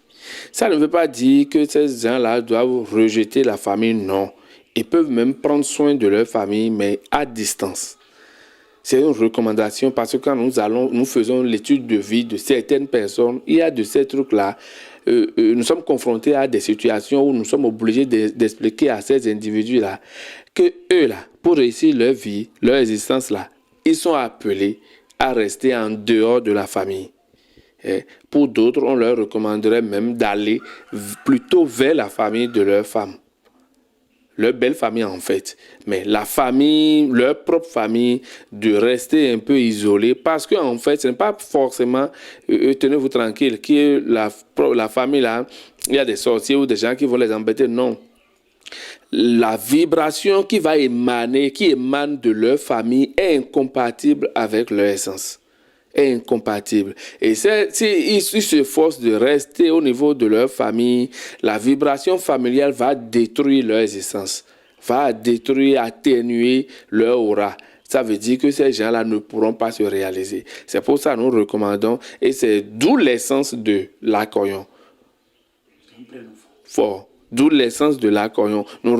Ça ne veut pas dire que ces gens-là doivent rejeter la famille, non. Ils peuvent même prendre soin de leur famille, mais à distance. C'est une recommandation parce que quand nous faisons l'étude de vie de certaines personnes, il y a de ces trucs-là. Nous sommes confrontés à des situations où nous sommes obligés d'expliquer à ces individus-là que eux-là, pour réussir leur vie, leur existence-là, ils sont appelés à rester en dehors de la famille. Et pour d'autres, on leur recommanderait même d'aller plutôt vers la famille de leur femme. Leur belle famille en fait. Mais la famille, leur propre famille, de rester un peu isolée parce qu'en fait, ce n'est pas forcément, tenez-vous tranquille, que la famille là, il y a des sorciers ou des gens qui vont les embêter. Non. La vibration qui émane de leur famille est incompatible avec leur essence. Est incompatible. Et s'ils s'efforcent de rester au niveau de leur famille, la vibration familiale va détruire leur essence, va détruire, atténuer leur aura. Ça veut dire que ces gens-là ne pourront pas se réaliser. C'est pour ça que nous recommandons, et c'est d'où l'essence de l'akoyon. Fort. D'où l'essence de l'akoyon. Nous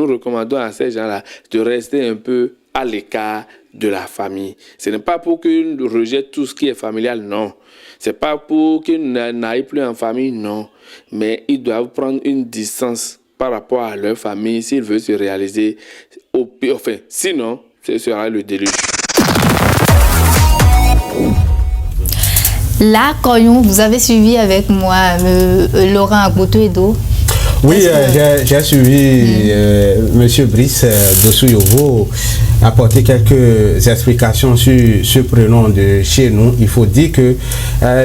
recommandons à ces gens-là de rester un peu à l'écart de la famille. Ce n'est pas pour qu'ils rejettent tout ce qui est familial, non. Ce n'est pas pour qu'ils n'aillent plus en famille, non. Mais ils doivent prendre une distance par rapport à leur famille s'ils veulent se réaliser. Enfin, sinon, ce sera le déluge. L'akoyon, vous avez suivi avec moi Laurent Agboto-Edo. Oui, j'ai suivi M. Brice Dossou-Yovo apporter quelques explications sur ce prénom de chez nous. Il faut dire que,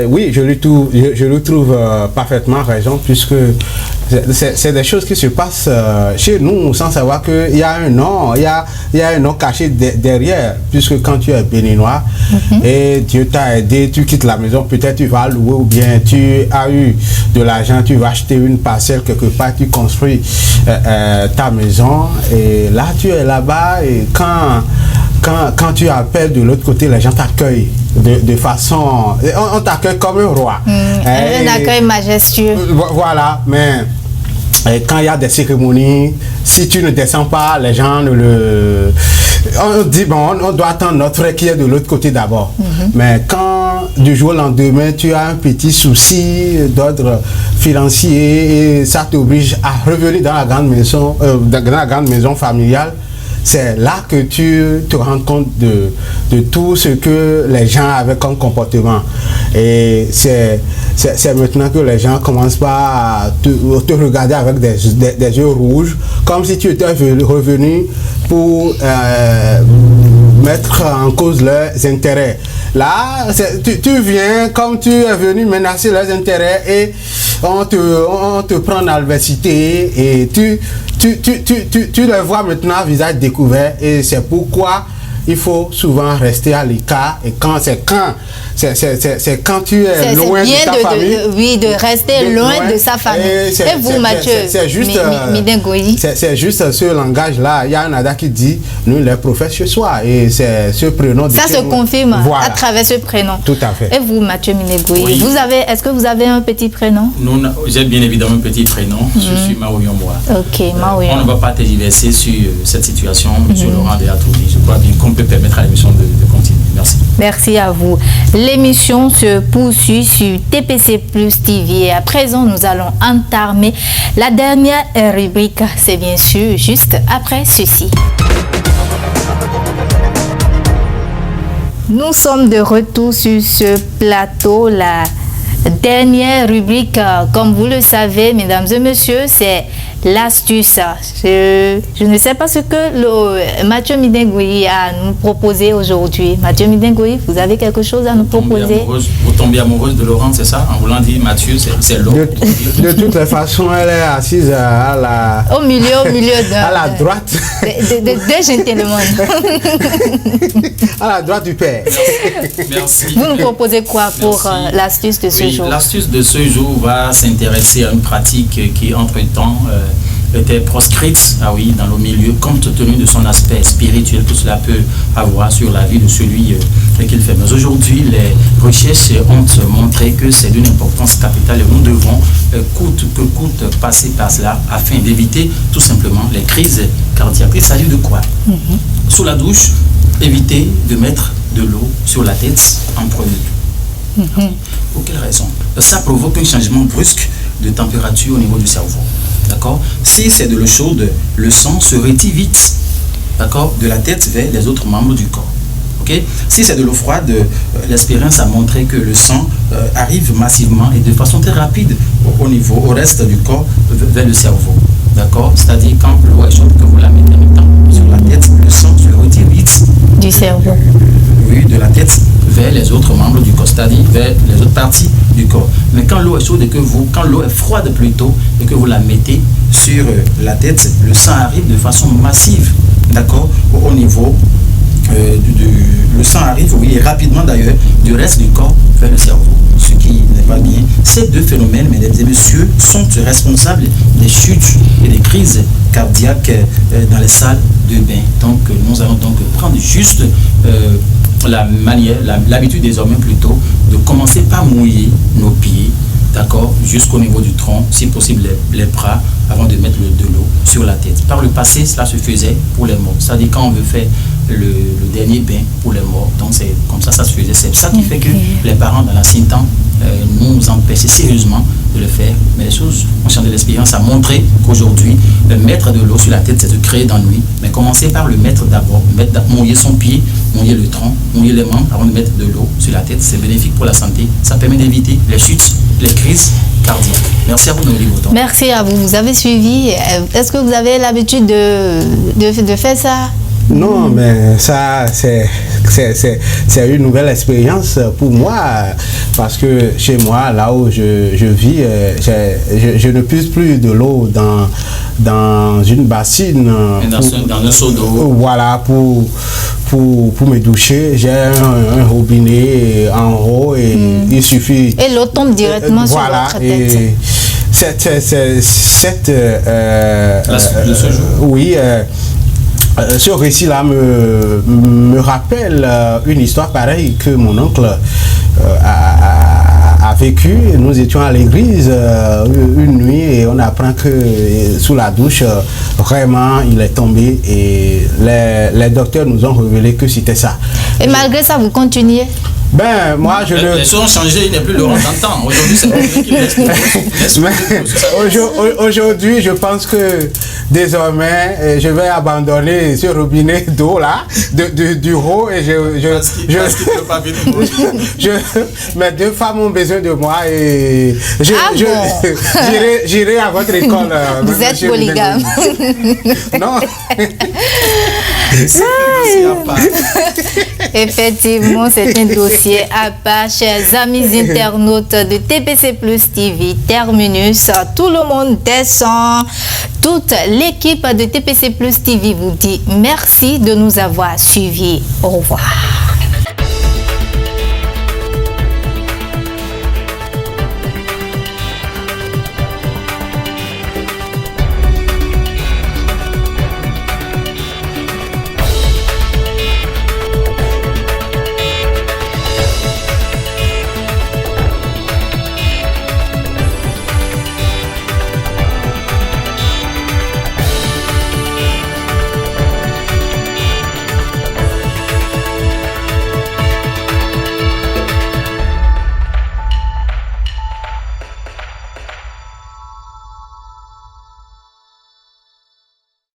oui, je lui trouve parfaitement raison, puisque c'est des choses qui se passent chez nous sans savoir qu'il y a un nom, il y a un nom caché derrière, puisque quand tu es béninois et Dieu t'a aidé, tu quittes la maison, peut-être tu vas louer ou bien tu as eu de l'argent, tu vas acheter une parcelle quelque part, tu construis ta maison et là tu es là-bas et quand tu appelles de l'autre côté, les gens t'accueillent de façon... On t'accueille comme un roi. Un accueil majestueux. Voilà, mais quand il y a des cérémonies, si tu ne descends pas, les gens ne le... On dit, bon, on doit attendre notre frère qui est de l'autre côté d'abord. Mais quand du jour au lendemain, tu as un petit souci d'ordre financier et ça t'oblige à revenir dans la grande maison familiale, c'est là que tu te rends compte de tout ce que les gens avaient comme comportement. Et c'est maintenant que les gens commencent pas à te regarder avec des yeux rouges, comme si tu étais revenu pour mettre en cause leurs intérêts. Là, tu viens comme tu es venu menacer leurs intérêts et on te prend dans l'adversité et tu les vois maintenant à visage découvert et c'est pourquoi il faut souvent rester à l'écart et quand tu es loin de ta famille. Oui, de rester loin de sa famille. Et vous, Mathieu, c'est juste ce langage-là. Il y a un ada qui dit, nous les prophètes chez soi. Et c'est ce prénom. Ça se confirme à travers ce prénom. Tout à fait. Et vous, Mathieu Minegoyi, oui. Est-ce que vous avez un petit prénom? J'ai bien évidemment un petit prénom. Je suis Maouyomboa. Ok, Maouyomboa. On ne va pas tergiverser sur cette situation. M. Laurent a tout dit. Je crois bien. qu'on peut permettre à l'émission de continuer. Merci. Merci à vous. L'émission se poursuit sur TPC Plus TV et à présent nous allons entamer la dernière rubrique. C'est bien sûr juste après ceci. Nous sommes de retour sur ce plateau. La dernière rubrique, comme vous le savez, mesdames et messieurs, c'est l'astuce. Je ne sais pas ce que Mathieu Midingoui a nous proposé aujourd'hui. Mathieu Midingoui, vous avez quelque chose à nous proposer? Vous tombez amoureuse de Laurent, c'est ça? En voulant dire Mathieu, c'est Laurent. De toutes les façons, elle est assise à la... Au milieu de... à la droite. Des gentlemen. À la droite du père. Merci. Vous nous proposez quoi pour l'astuce de ce jour? L'astuce de ce jour va s'intéresser à une pratique qui, entre-temps, était proscrite dans le milieu, compte tenu de son aspect spirituel que cela peut avoir sur la vie de celui qu'il fait. Mais aujourd'hui, les recherches ont montré que c'est d'une importance capitale et nous devons, coûte que coûte, passer par cela afin d'éviter tout simplement les crises cardiaques. Il s'agit de quoi? Sous la douche, éviter de mettre de l'eau sur la tête en premier. Pour quelle raison? Ça provoque un changement brusque de température au niveau du cerveau. D'accord? Si c'est de l'eau chaude, le sang se retire vite, d'accord, de la tête vers les autres membres du corps. Okay? Si c'est de l'eau froide, l'expérience a montré que le sang arrive massivement et de façon très rapide au reste du corps vers le cerveau. D'accord? C'est-à-dire quand l'eau est chaude, que vous la mettez en même temps sur la tête, le sang se retire vite du cerveau. Oui, de la tête vers les autres membres du corps, c'est-à-dire vers les autres parties du corps. Mais quand l'eau est chaude et quand l'eau est froide plutôt, et que vous la mettez sur la tête, le sang arrive de façon massive, d'accord, au niveau le sang arrive, oui, et rapidement d'ailleurs, du reste du corps vers le cerveau, ce qui n'est pas bien. Ces deux phénomènes, mesdames et messieurs, sont responsables des chutes et des crises cardiaques dans les salles de bain. Donc, nous allons donc prendre juste l'habitude désormais plutôt de commencer par mouiller nos pieds, d'accord, jusqu'au niveau du tronc, si possible les bras, avant de mettre de l'eau sur la tête. Par le passé, cela se faisait pour les morts. C'est-à-dire quand on veut faire le dernier bain pour les morts, donc c'est comme ça se faisait. C'est ça qui fait que les parents, dans l'ancien temps, nous empêchaient sérieusement de le faire. Mais les choses ont changé. L'expérience a montré qu'aujourd'hui, mettre de l'eau sur la tête, c'est de créer d'ennui. Mais commencer par le mettre d'abord, mouiller son pied, mouiller le tronc, mouiller les membres avant de mettre de l'eau sur la tête. C'est bénéfique pour la santé. Ça permet d'éviter les chutes, les crises cardiaques. Merci à vous, Noélie Bouton. Merci à vous. Vous avez suivi. Est-ce que vous avez l'habitude de faire ça? Non, mais ça, c'est une nouvelle expérience pour moi, parce que chez moi, là où je vis, je ne puise plus de l'eau dans une bassine. Dans un seau d'eau. Voilà, pour me doucher. J'ai un robinet en haut et il suffit. Et l'eau tombe directement sur votre tête. De ce jour. Oui. Ce récit-là me rappelle une histoire pareille que mon oncle a vécu. Nous étions à l'église une nuit et on apprend que sous la douche, vraiment, il est tombé et les docteurs nous ont révélé que c'était ça. Et malgré ça, vous continuez? Ben, moi, je ne... Les choses ont changé, il n'est plus Laurent d'antan. Aujourd'hui, c'est lui qui laisse. Aujourd'hui, je pense que désormais, je vais abandonner ce robinet d'eau là, du haut, et mes deux femmes ont besoin de moi et j'irai à votre école. Vous êtes polygame. Non. Effectivement, c'est un dossier à part, chers amis internautes de TPC Plus TV. Terminus, tout le monde descend. Toute l'équipe de TPC Plus TV vous dit merci de nous avoir suivis. Au revoir.